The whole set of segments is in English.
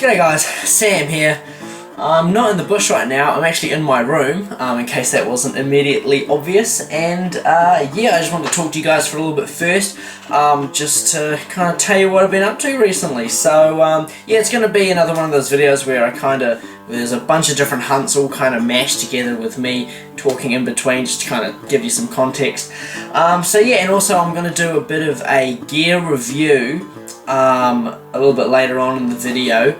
G'day guys, Sam here. I'm not in the bush right now, I'm actually in my room, in case that wasn't immediately obvious, and yeah, I just wanted to talk to you guys for a little bit first, just to kind of tell you what I've been up to recently. So yeah, it's going to be another one of those videos where there's a bunch of different hunts all kind of mashed together with me talking in between, just to kind of give you some context. So yeah, and also I'm going to do a bit of a gear review a little bit later on in the video,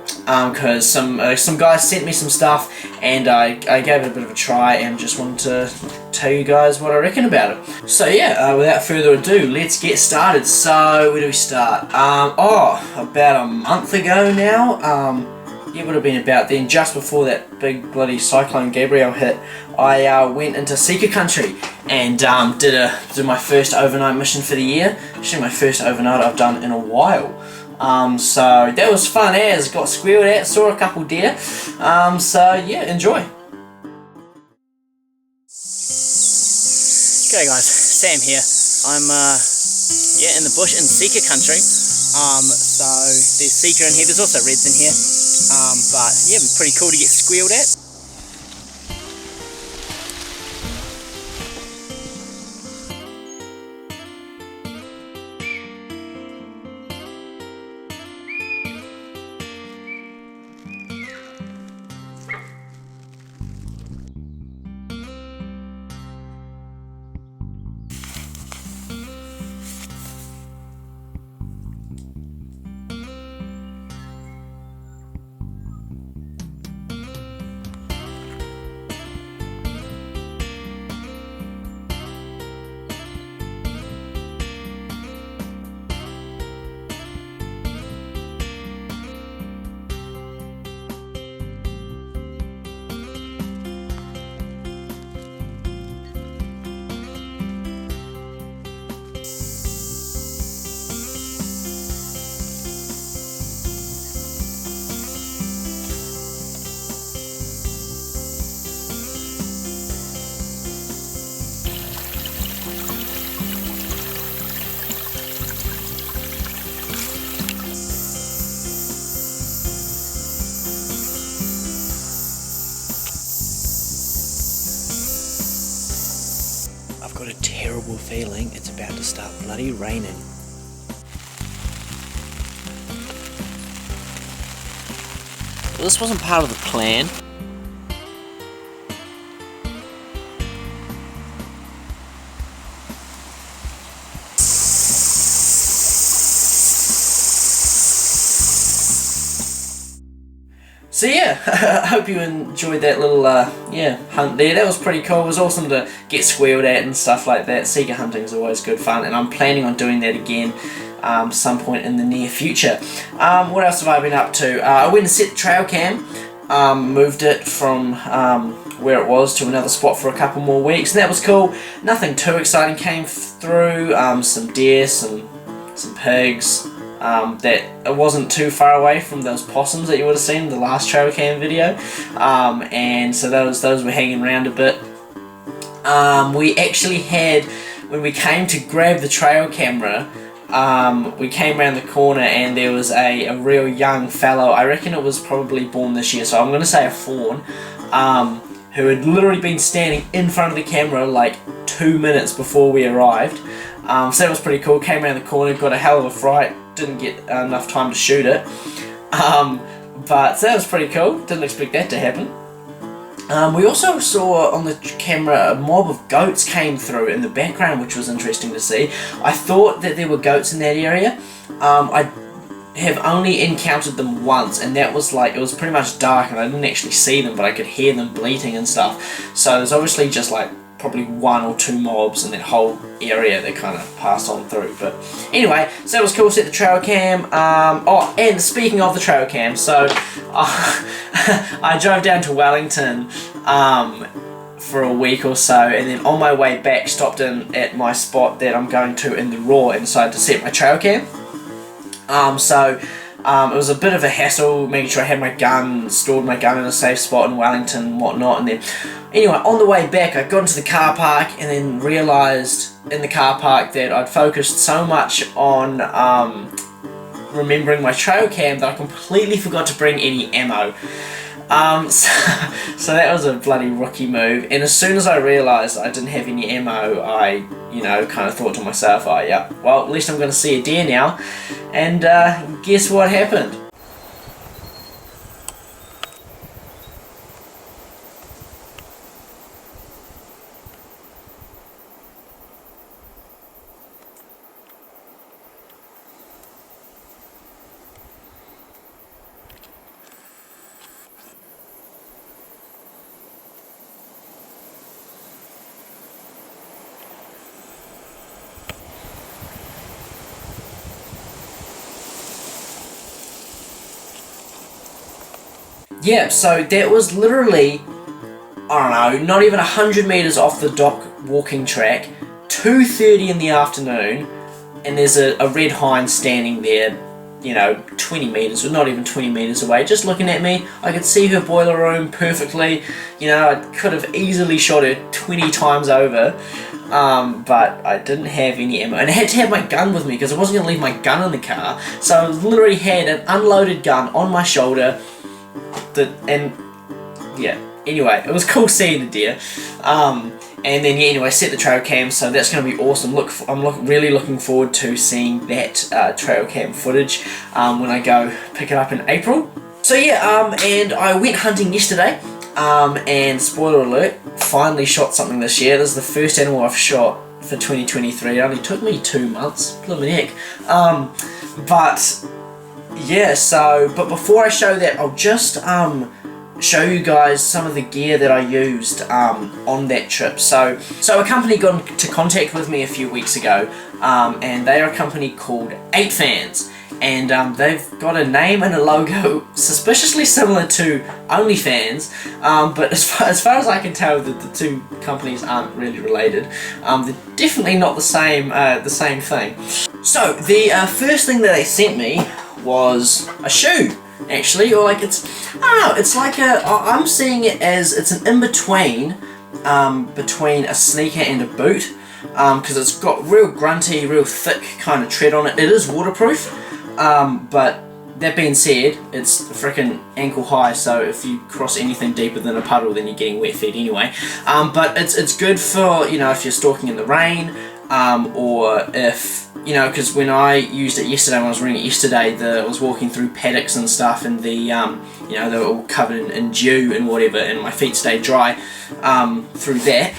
because some guys sent me some stuff and I gave it a bit of a try and just wanted to tell you guys what I reckon about it. So yeah, without further ado, let's get started. So where do we start? About a month ago now, it would have been about then, just before that big bloody cyclone Gabrielle hit, I went into Sika country and did my first overnight mission for the year. Actually my first overnight I've done in a while. So that was fun as, got squealed at, saw a couple deer. So yeah, enjoy. G'day guys, Sam here. I'm in the bush in Sika country. So there's Sika in here, there's also reds in here. But yeah, it'd be pretty cool to get squealed at. I've got a terrible feeling it's about to start bloody raining. Well, this wasn't part of the plan. So yeah, I hope you enjoyed that little hunt there. That was pretty cool. It was awesome to get squealed at and stuff like that. Sika hunting is always good fun, and I'm planning on doing that again some point in the near future. What else have I been up to? I went and set the trail cam, moved it from where it was to another spot for a couple more weeks, and that was cool. Nothing too exciting came through. Some deer, some pigs. That it wasn't too far away from those possums that you would have seen in the last trail cam video, and so those were hanging around a bit. We actually had, when we came to grab the trail camera, we came around the corner and there was a real young fallow. I reckon it was probably born this year, so I'm going to say a fawn, who had literally been standing in front of the camera like 2 minutes before we arrived. So that was pretty cool. Came around the corner, got a hell of a fright. Didn't get enough time to shoot it, but so that was pretty cool. Didn't expect that to happen. We also saw on the camera a mob of goats came through in the background, which was interesting to see. I thought that there were goats in that area. I have only encountered them once, and that was like, it was pretty much dark and I didn't actually see them, but I could hear them bleating and stuff. So there's obviously just like probably 1 or 2 mobs in that whole area that kind of passed on through. But anyway, so that was cool. Set the trail cam. And speaking of the trail cam, so I drove down to Wellington for a week or so, and then on my way back stopped in at my spot that I'm going to in the Raw and decided to set my trail cam. It was a bit of a hassle making sure I had my gun, stored my gun in a safe spot in Wellington and whatnot, and then anyway, on the way back I got into the car park and then realised in the car park that I'd focused so much on remembering my trail cam that I completely forgot to bring any ammo. So that was a bloody rookie move, and as soon as I realised I didn't have any ammo, I, you know, kind of thought to myself, oh yeah, well, at least I'm going to see a deer now, and guess what happened? Yeah, so that was literally, I don't know, not even 100 metres off the dock walking track, 2:30 in the afternoon, and there's a red hind standing there, you know, 20 metres, or not even 20 metres away, just looking at me. I could see her boiler room perfectly, you know, I could have easily shot her 20 times over, but I didn't have any ammo, and I had to have my gun with me because I wasn't going to leave my gun in the car, so I literally had an unloaded gun on my shoulder. And yeah, anyway, it was cool seeing the deer, and then yeah, anyway, set the trail cam, so that's going to be awesome. I'm really looking forward to seeing that trail cam footage when I go pick it up in April. So yeah, and I went hunting yesterday, and spoiler alert, finally shot something this year. This is the first animal I've shot for 2023. It only took me 2 months, blimey heck. But yeah, so, but before I show that, I'll just show you guys some of the gear that I used on that trip. So a company got into contact with me a few weeks ago, and they are a company called 8 Fans, and they've got a name and a logo suspiciously similar to OnlyFans, but as far as I can tell, the two companies aren't really related. They're definitely not the same thing. So the first thing that they sent me was a shoe, actually, or like I don't know, it's like I'm seeing it as it's an in-between between a sneaker and a boot, because it's got real grunty, real thick kind of tread on it. It is waterproof, but that being said, it's freaking ankle high, so if you cross anything deeper than a puddle, then you're getting wet feet anyway. But it's good for, you know, if you're stalking in the rain, or if, you know, because when I used it yesterday, when I was wearing it yesterday, I was walking through paddocks and stuff, and you know, they were all covered in dew and whatever, and my feet stayed dry through that.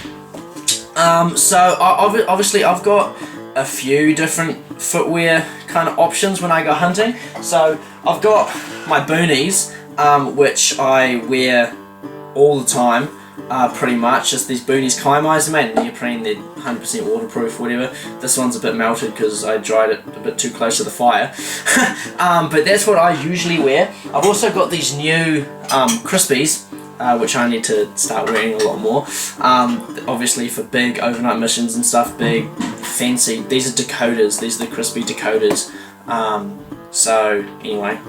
So obviously I've got a few different footwear kind of options when I go hunting. So I've got my boonies, which I wear all the time. Pretty much, just these boonies Kaimais, made in neoprene, they're 100% waterproof, whatever. This one's a bit melted because I dried it a bit too close to the fire. But that's what I usually wear. I've also got these new Crispies, which I need to start wearing a lot more. Obviously for big overnight missions and stuff, big, fancy. These are Dakotas, these are the Crispy Dakotas. So anyway,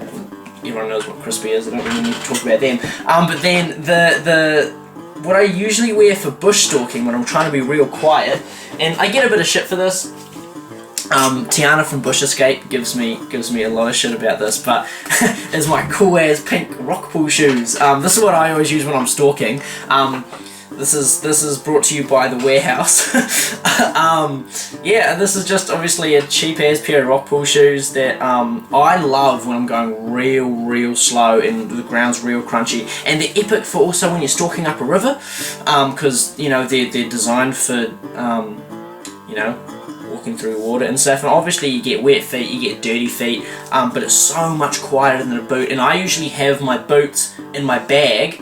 everyone knows what Crispy is, I don't really need to talk about them. But then what I usually wear for bush stalking when I'm trying to be real quiet, and I get a bit of shit for this. Tiana from Bush Escape gives me a lot of shit about this, but is my cool ass pink rock pool shoes. This is what I always use when I'm stalking. This is brought to you by the Warehouse. Yeah, this is just obviously a cheap ass pair of rock pool shoes that I love when I'm going real slow and the ground's real crunchy, and they're epic for also when you're stalking up a river, because you know they're designed for you know, walking through water and stuff, and obviously you get wet feet, you get dirty feet, but it's so much quieter than a boot. And I usually have my boots in my bag,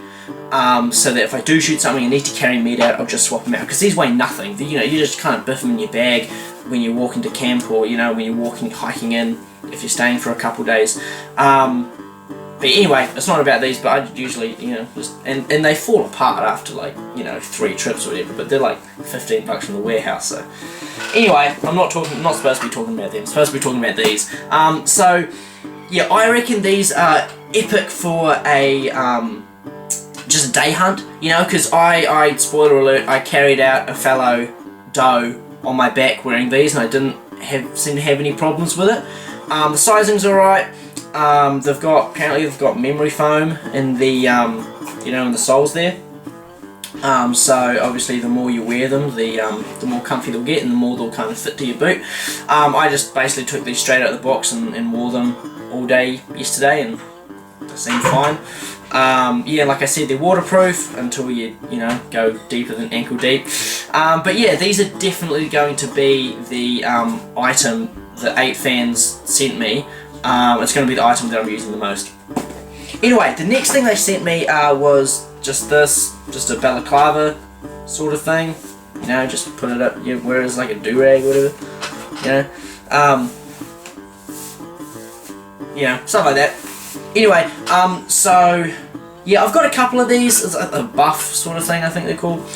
so that if I do shoot something and need to carry meat out, I'll just swap them out, because these weigh nothing. You know, you just kind of biff them in your bag when you're walking to camp, or you know, when you're hiking in, if you're staying for a couple days. But anyway, it's not about these, but I usually, you know, just, and they fall apart after like, you know, 3 trips or whatever, but they're like $15 from the Warehouse, so. Anyway, I'm not supposed to be talking about them, I'm supposed to be talking about these. So, yeah, I reckon these are epic for a, just a day hunt, you know, because I, spoiler alert, I carried out a fallow doe on my back wearing these, and I didn't seem to have any problems with it. The sizing's alright. Apparently they've got memory foam in the you know, in the soles there. So obviously the more you wear them, the more comfy they'll get and the more they'll kind of fit to your boot. I just basically took these straight out of the box and wore them all day yesterday, and they seem fine. Yeah, like I said, they're waterproof until you know, go deeper than ankle deep. But yeah, these are definitely going to be the item that 8 fans sent me. It's going to be the item that I'm using the most. Anyway, the next thing they sent me was just a balaclava sort of thing. You know, just put it up, you wear it as like a do-rag or whatever. You know, stuff like that. Anyway, so yeah, I've got a couple of these. It's a buff sort of thing, I think they're called.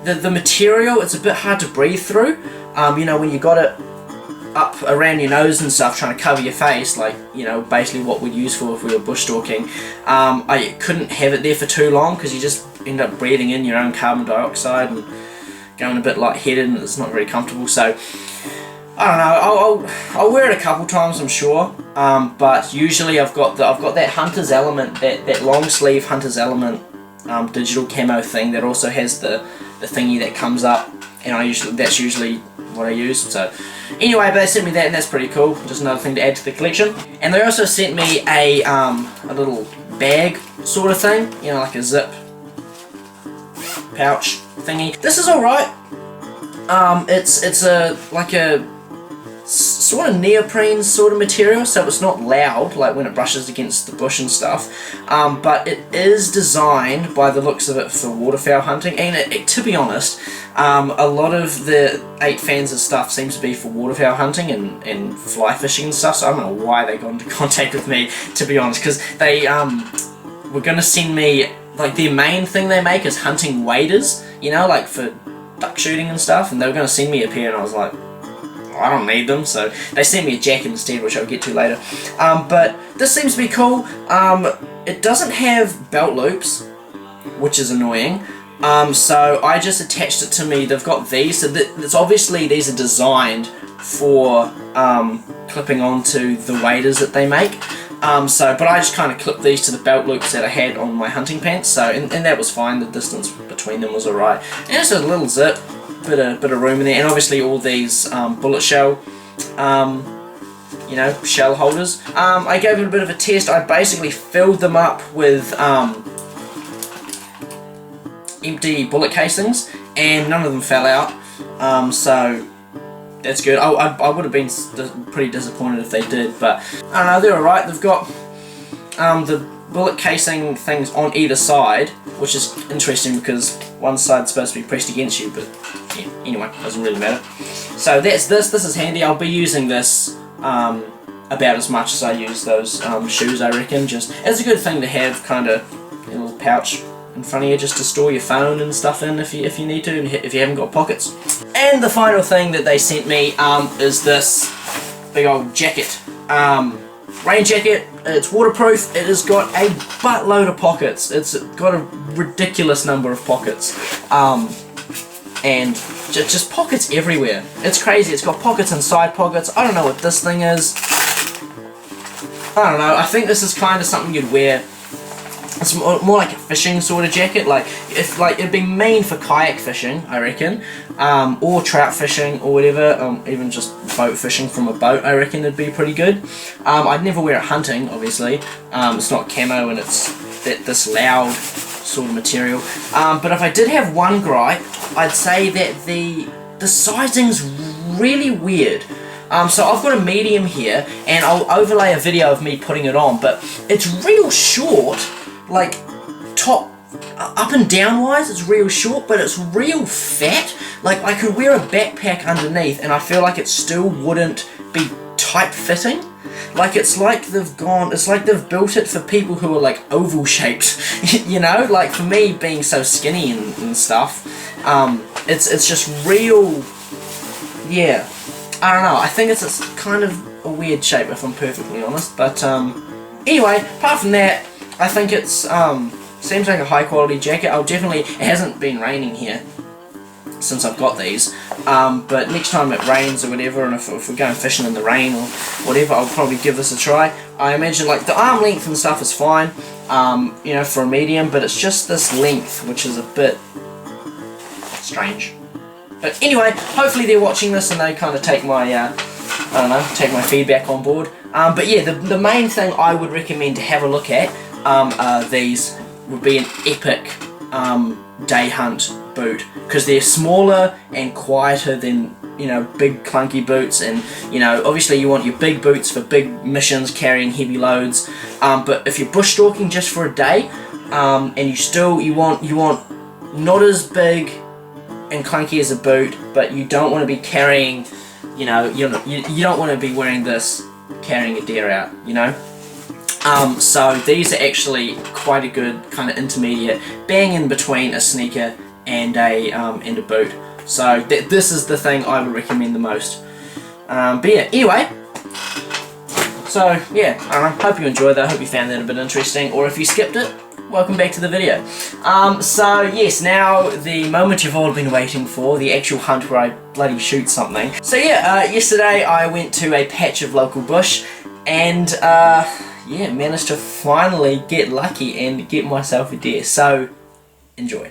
The material, it's a bit hard to breathe through. You know, when you got it up around your nose and stuff, trying to cover your face, like, you know, basically what we'd use for if we were bush stalking. I couldn't have it there for too long because you just end up breathing in your own carbon dioxide and going a bit lightheaded, and it's not very comfortable. So I don't know. I'll wear it a couple times, I'm sure. But usually I've got that Hunter's Element, that long sleeve Hunter's Element digital camo thing that also has the thingy that comes up, and that's usually what I use. So anyway, but they sent me that, and that's pretty cool. Just another thing to add to the collection. And they also sent me a little bag sort of thing, you know, like a zip pouch thingy. This is alright. It's like a sort of neoprene sort of material, so it's not loud like when it brushes against the bush and stuff, but it is designed by the looks of it for waterfowl hunting, and to be honest, a lot of the 8 fans of stuff seems to be for waterfowl hunting and fly fishing and stuff, so I don't know why they got into contact with me, to be honest, because they were going to send me, like, their main thing they make is hunting waders, you know, like for duck shooting and stuff, and they were going to send me a pair, and I was like, I don't need them, so they sent me a jacket instead, which I'll get to later. But this seems to be cool. It doesn't have belt loops, which is annoying. So I just attached it to me. They've got these, so it's obviously these are designed for clipping onto the waders that they make. But I just kind of clipped these to the belt loops that I had on my hunting pants. So and that was fine. The distance between them was alright. And it's a little zip. Bit of room in there, and obviously all these bullet shell, you know, shell holders. I gave it a bit of a test. I basically filled them up with empty bullet casings, and none of them fell out. So that's good. I would have been pretty disappointed if they did, but I don't know, they're alright. They've got the bullet casing things on either side, which is interesting because one side's supposed to be pressed against you, but yeah, anyway, doesn't really matter. So that's this is handy. I'll be using this about as much as I use those shoes, I reckon. Just, it's a good thing to have, kind of a little pouch in front of you just to store your phone and stuff in if you need to, and if you haven't got pockets. And the final thing that they sent me is this big old jacket. Rain jacket. It's waterproof. It has got a buttload of pockets. It's got a ridiculous number of pockets, and just pockets everywhere. It's crazy. It's got pockets and side pockets. I don't know what this thing is. I don't know. I think this is kind of something you'd wear. It's more like a fishing sort of jacket. Like it'd be mean for kayak fishing, I reckon, or trout fishing or whatever. Even just boat fishing from a boat, I reckon it'd be pretty good. I'd never wear it hunting, obviously. It's not camo and it's this loud sort of material. But if I did have one gripe, I'd say that the sizing's really weird. So I've got a medium here, and I'll overlay a video of me putting it on, but it's real short. Like, top, up and down wise, it's real short, but it's real fat. Like, I could wear a backpack underneath, and I feel like it still wouldn't be tight fitting. Like, it's like they've built it for people who are, like, oval shaped, you know? Like, for me, being so skinny and stuff, it's just real, yeah. I don't know, I think it's kind of a weird shape, if I'm perfectly honest, but, anyway, apart from that, I think it's, seems like a high quality jacket. It hasn't been raining here since I've got these, but next time it rains or whatever, and if we're going fishing in the rain or whatever, I'll probably give this a try. I imagine like the arm length and stuff is fine, you know, for a medium, but it's just this length which is a bit strange. But anyway, hopefully they're watching this and they kind of take my, I don't know, take my feedback on board. But yeah, the main thing I would recommend to have a look at these would be an epic day hunt boot, because they're smaller and quieter than, you know, big clunky boots. And you know, obviously you want your big boots for big missions carrying heavy loads, but if you're bush stalking just for a day, and you want not as big and clunky as a boot, but you don't want to be carrying, you know, you don't want to be wearing this carrying a deer out, you know. So these are actually quite a good kind of intermediate, bang in between a sneaker and a boot. So this is the thing I would recommend the most. But yeah, anyway. So yeah, I hope you enjoyed that. I hope you found that a bit interesting, or if you skipped it, welcome back to the video. So yes, now the moment you've all been waiting for, the actual hunt where I bloody shoot something. So yeah, yesterday I went to a patch of local bush and yeah, managed to finally get lucky and get myself a deer. So enjoy.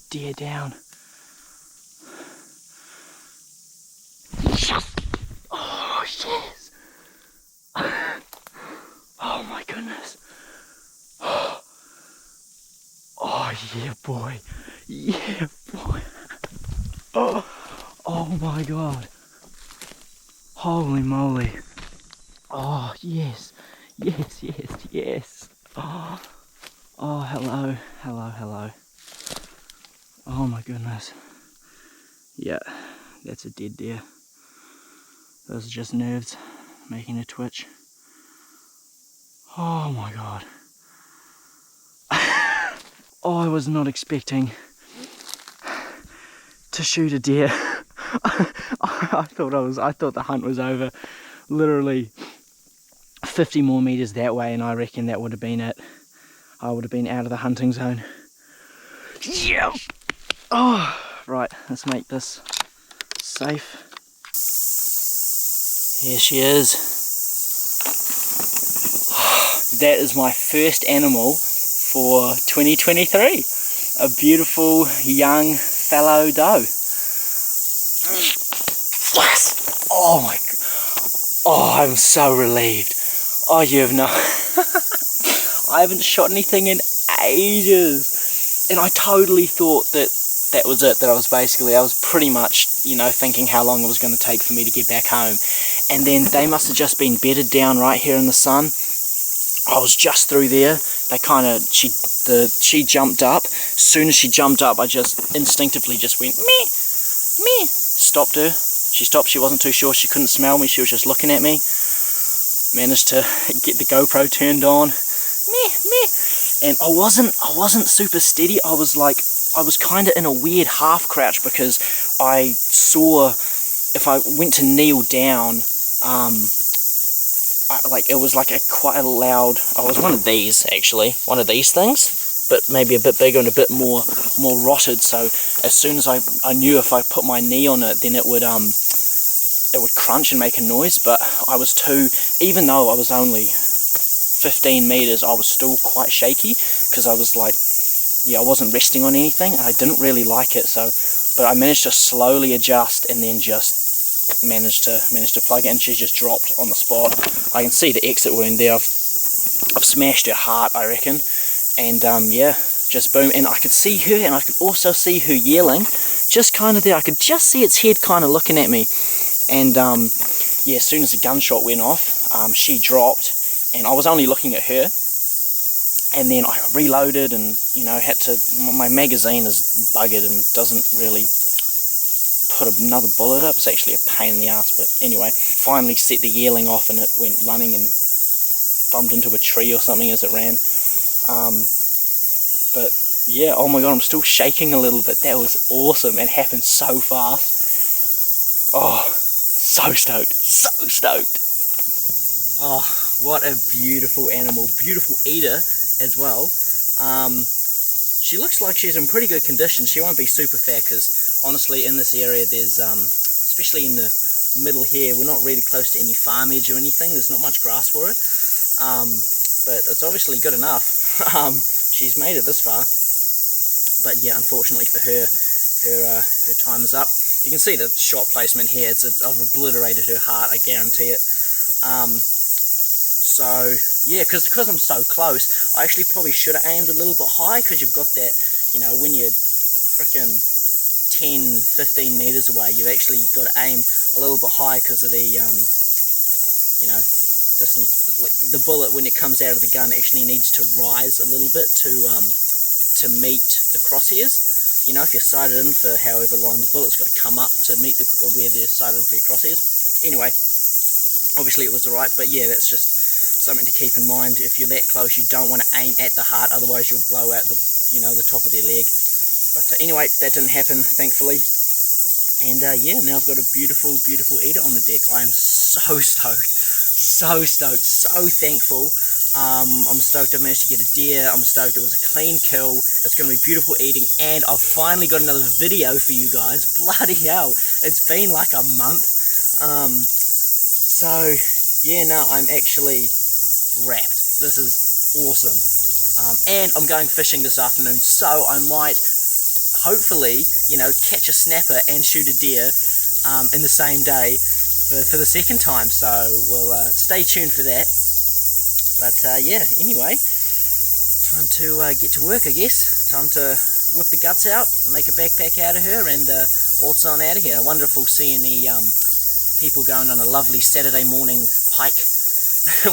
Deer down. Oh yes! Oh my goodness! Oh yeah, boy! Yeah, boy! Oh my god! Holy moly! Oh yes! Yes, yes, yes! Oh, hello, hello, hello! Oh my goodness. Yeah, that's a dead deer. Those are just nerves making a twitch. Oh my god. Oh, I was not expecting to shoot a deer. I thought the hunt was over. Literally 50 more meters that way, and I reckon that would have been it. I would have been out of the hunting zone. Yeah. Oh, right, let's make this safe. Here she is. That is my first animal for 2023. A beautiful young fallow doe. Oh my, oh, I'm so relieved. Oh, you have no, I haven't shot anything in ages. And I totally thought that that was it, that I was pretty much, you know, thinking how long it was going to take for me to get back home. And then they must have just been bedded down right here in the sun. I was just through there. She jumped up. As soon as she jumped up, I just instinctively just went meh, meh. Stopped her. She stopped. She wasn't too sure. She couldn't smell me. She was just looking at me. Managed to get the GoPro turned on. Meh, meh. And I wasn't super steady. I was kind of in a weird half crouch because I saw if I went to kneel down, it was like quite a loud. I was one of these actually, one of these things, but maybe a bit bigger and a bit more rotted. So as soon as I knew if I put my knee on it, then it would crunch and make a noise. But I was even though I was only 15 meters, I was still quite shaky because I was like, yeah, I wasn't resting on anything, and I didn't really like it. So, but I managed to slowly adjust, and then just managed to plug it, and she just dropped on the spot. I can see the exit wound there. I've smashed her heart, I reckon. And yeah, just boom. And I could see her, and I could also see her yelling, just kind of there. I could just see its head kind of looking at me. And yeah, as soon as the gunshot went off, she dropped, and I was only looking at her. And then I reloaded, and you know, my magazine is buggered and doesn't really put another bullet up. It's actually a pain in the ass, but anyway, finally set the yearling off, and it went running and bumped into a tree or something as it ran. But yeah, oh my god, I'm still shaking a little bit. That was awesome and happened so fast. Oh, so stoked, so stoked. Oh, what a beautiful animal, beautiful eater as well. She looks like she's in pretty good condition. She won't be super fat because honestly in this area there's especially in the middle here, we're not really close to any farm edge or anything. There's not much grass for her, but it's obviously good enough. She's made it this far, but yeah, unfortunately for her, her time is up. You can see the shot placement here. I've obliterated her heart, I guarantee it. So yeah, because I'm so close, I actually probably should have aimed a little bit high, because you've got that, you know, when you're freaking 10-15 meters away, you've actually got to aim a little bit high because of the you know, distance. Like the bullet, when it comes out of the gun, actually needs to rise a little bit to meet the crosshairs. You know, if you're sighted in for however long, the bullet's got to come up to meet where they're sighted in for your crosshairs. Anyway, obviously it was alright, but yeah, that's just something to keep in mind. If you're that close, you don't want to aim at the heart, otherwise you'll blow out the, you know, the top of their leg. But anyway, that didn't happen, thankfully. And yeah, now I've got a beautiful, beautiful eater on the deck. I am so stoked, so stoked, so thankful. I'm stoked I've managed to get a deer. I'm stoked it was a clean kill. It's going to be beautiful eating, and I've finally got another video for you guys. Bloody hell, it's been like a month. So yeah, no, I'm actually wrapped. This is awesome. And I'm going fishing this afternoon, so I might hopefully, you know, catch a snapper and shoot a deer in the same day for the second time. So we'll stay tuned for that. But yeah, anyway, time to get to work, I guess. Time to whip the guts out, make a backpack out of her, and waltz on out of here. I wonder if we'll see any people going on a lovely Saturday morning hike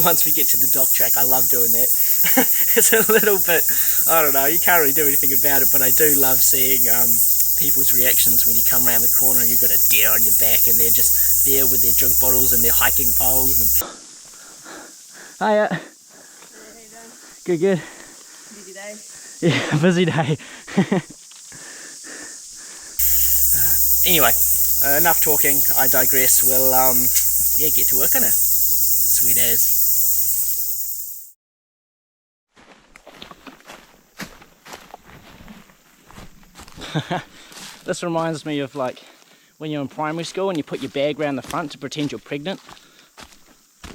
once we get to the dock track. I love doing that. It's a little bit, I don't know, you can't really do anything about it, but I do love seeing people's reactions when you come around the corner and you've got a deer on your back and they're just there with their drink bottles and their hiking poles. And hiya. How you doing? Good, good. Busy day? Yeah, busy day. Anyway, enough talking, I digress. We'll yeah, get to work on it. Sweet as. This reminds me of like when you're in primary school and you put your bag around the front to pretend you're pregnant.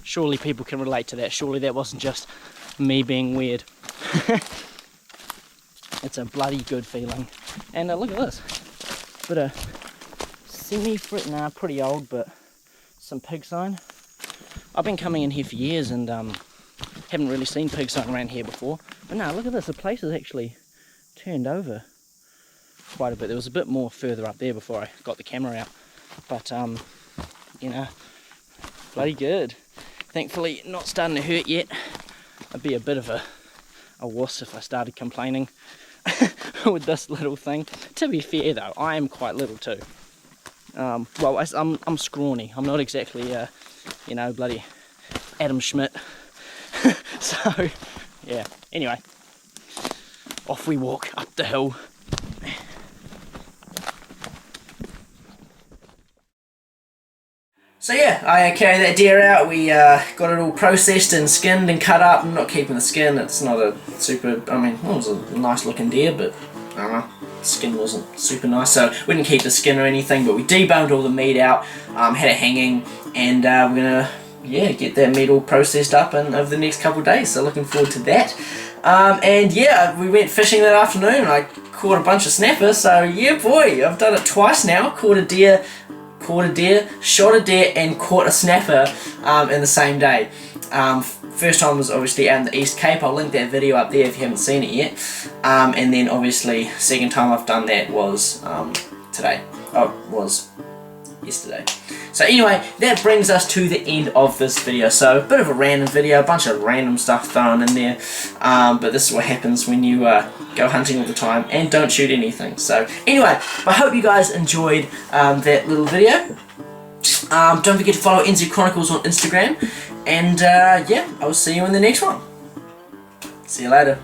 Surely people can relate to that. Surely that wasn't just me being weird. It's a bloody good feeling. And look at this. Bit of semi-frit, nah, pretty old, but some pig sign. I've been coming in here for years and haven't really seen pig sign around here before. But no, look at this. The place is actually turned over quite a bit. There was a bit more further up there before I got the camera out. But, you know, bloody good. Thankfully, not starting to hurt yet. I'd be a bit of a wuss if I started complaining with this little thing. To be fair though, I am quite little too. Well, I'm scrawny. I'm not exactly, you know, bloody Adam Schmidt. So, yeah. Anyway, off we walk up the hill. So yeah, I carried that deer out. We got it all processed and skinned and cut up. I'm not keeping the skin. It's not a super. I mean, well, it was a nice looking deer, but I don't know. The skin wasn't super nice, so we didn't keep the skin or anything. But we deboned all the meat out, had it hanging, and we're gonna get that meat all processed up and over the next couple of days. So looking forward to that. And yeah, we went fishing that afternoon. I caught a bunch of snappers. So yeah, boy, I've done it twice now. Caught a deer, shot a deer, and caught a snapper in the same day. First time was obviously out in the East Cape. I'll link that video up there if you haven't seen it yet. And then obviously second time I've done that was today. Oh, was yesterday. So anyway, that brings us to the end of this video. So a bit of a random video, a bunch of random stuff thrown in there. But this is what happens when you go hunting all the time and don't shoot anything. So anyway, I hope you guys enjoyed that little video. Don't forget to follow NZ Chronicles on Instagram. And yeah, I will see you in the next one. See you later.